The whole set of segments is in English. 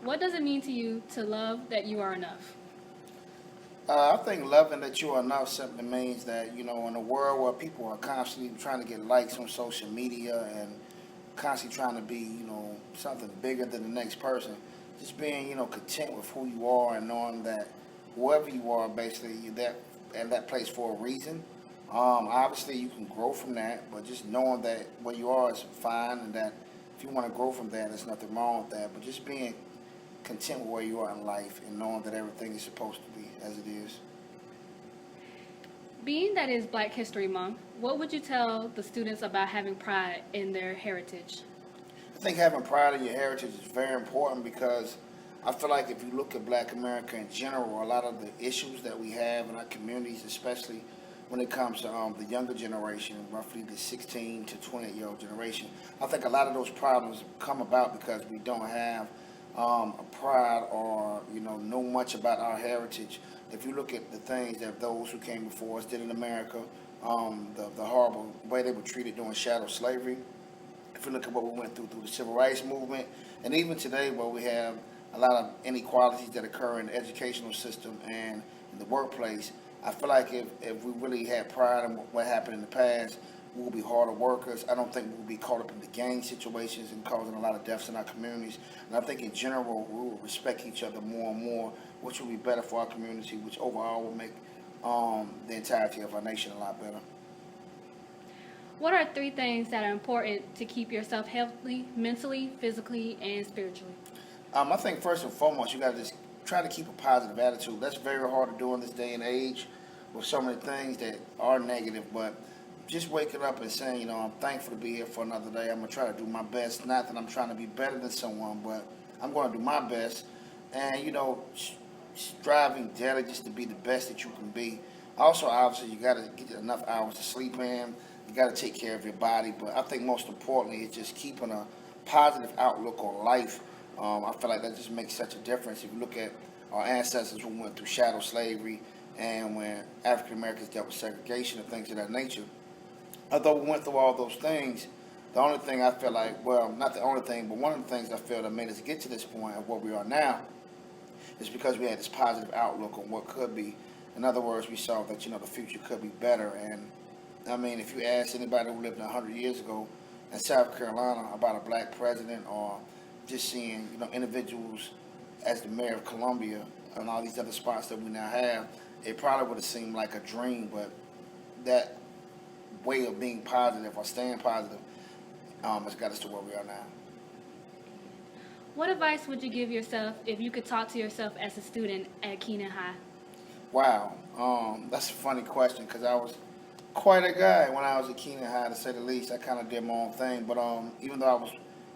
What does it mean to you to love that you are enough? I think loving that you are enough simply means that, in a world where people are constantly trying to get likes on social media and constantly trying to be, something bigger than the next person, just being, content with who you are and knowing that whoever you are, basically, you're that and that place for a reason. Obviously, you can grow from that, but just knowing that where you are is fine, and that if you want to grow from that, there's nothing wrong with that. But just being content with where you are in life and knowing that everything is supposed to be as it is. Being that it's Black History Month, what would you tell the students about having pride in their heritage? I think having pride in your heritage is very important because I feel like if you look at Black America in general, a lot of the issues that we have in our communities, especially when it comes to the younger generation, roughly the 16 to 28-year-old generation, I think a lot of those problems come about because we don't have a pride or know much about our heritage. If you look at the things that those who came before us did in America, the horrible way they were treated during shadow slavery, if you look at what we went through the civil rights movement, and even today where we have a lot of inequalities that occur in the educational system and in the workplace, I feel like if we really had pride in what happened in the past, we will be harder workers. I don't think we'll be caught up in the gang situations and causing a lot of deaths in our communities. And I think in general, we will respect each other more and more, which will be better for our community, which overall will make the entirety of our nation a lot better. What are three things that are important to keep yourself healthy, mentally, physically, and spiritually? I think first and foremost, you got to just try to keep a positive attitude. That's very hard to do in this day and age with so many things that are negative. But just waking up and saying, I'm thankful to be here for another day. I'm gonna try to do my best. Not that I'm trying to be better than someone, but I'm going to do my best. And striving daily just to be the best that you can be. Also, obviously, you got to get enough hours to sleep in. You got to take care of your body. But I think most importantly, it's just keeping a positive outlook on life. I feel like that just makes such a difference. If you look at our ancestors who went through shadow slavery and when African Americans dealt with segregation and things of that nature, although we went through all those things, the only thing I feel like, well, not the only thing, but one of the things I feel that made us get to this point of where we are now is because we had this positive outlook on what could be. In other words, we saw that the future could be better. And I mean, if you ask anybody who lived 100 years ago in South Carolina about a black president, or just seeing individuals as the mayor of Columbia and all these other spots that we now have, it probably would have seemed like a dream. But that way of being positive or staying positive has got us to where we are now. What advice would you give yourself if you could talk to yourself as a student at Keenan High? Wow, that's a funny question because I was quite a guy when I was at Keenan High, to say the least. I kind of did my own thing, but even though I was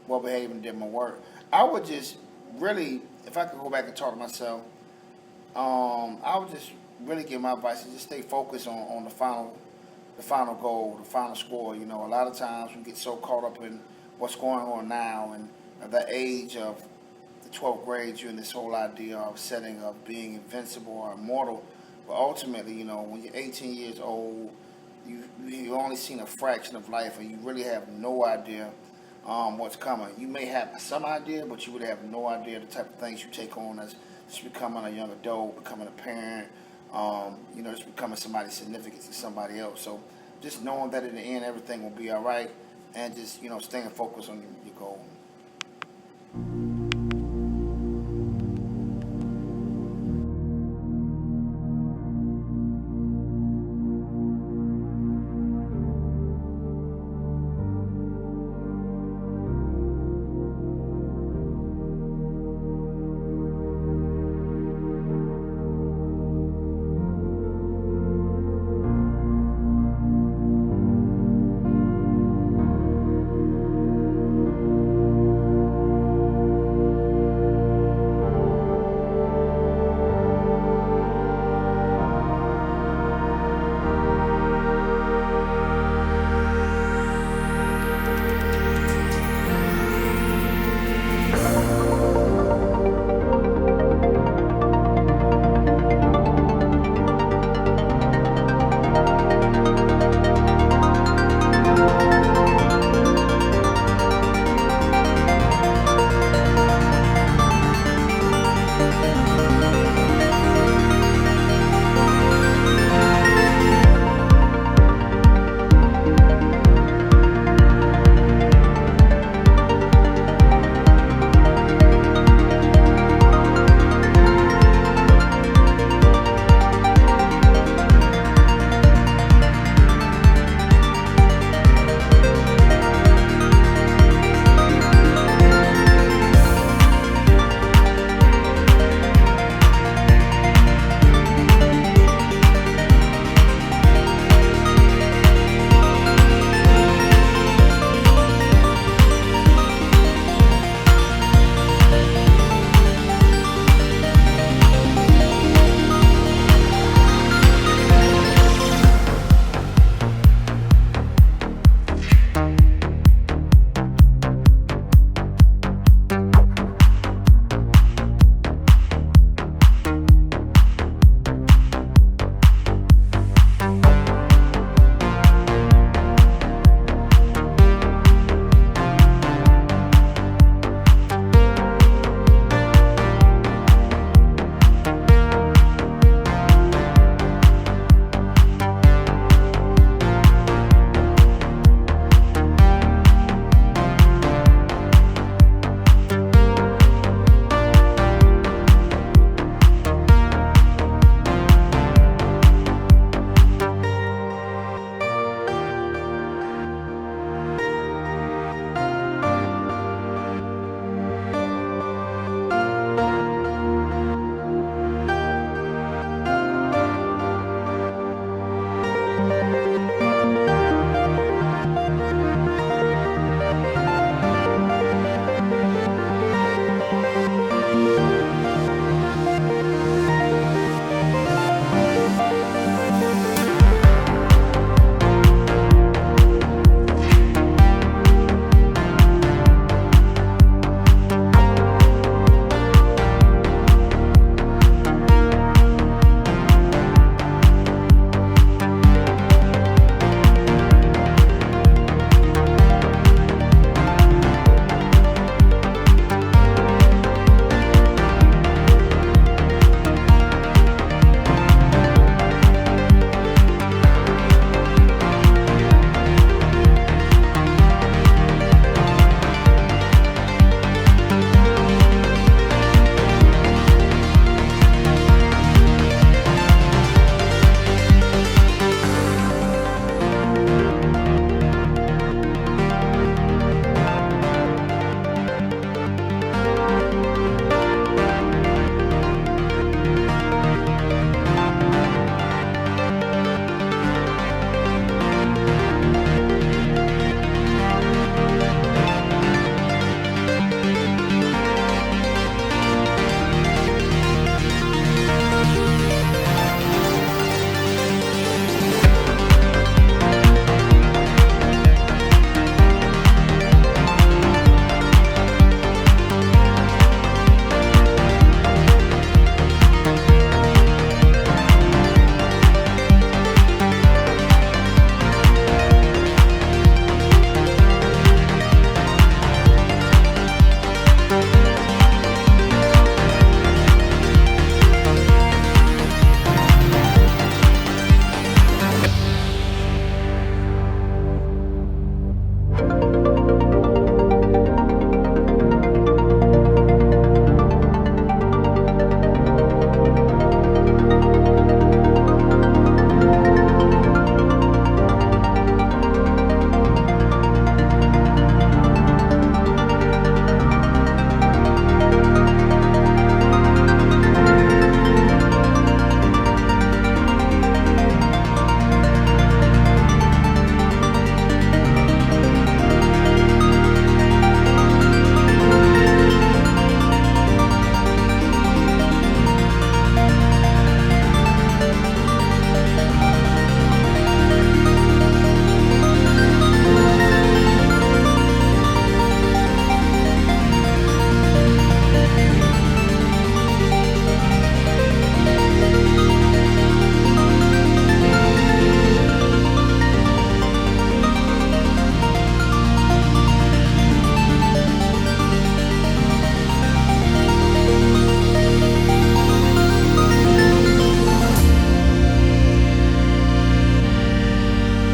well behaved and did my work, I would just really, if I could go back and talk to myself, I would just really give my advice to just stay focused on the final goal, the final score. A lot of times we get so caught up in what's going on now and at the age of the 12th grade, you're in this whole idea of setting of being invincible or immortal. But ultimately, when you're 18 years old, you only seen a fraction of life, and you really have no idea what's coming. You may have some idea, but you would have no idea the type of things you take on as just becoming a young adult, becoming a parent, just becoming somebody significant to somebody else. So just knowing that in the end everything will be all right, and just staying focused on your goal.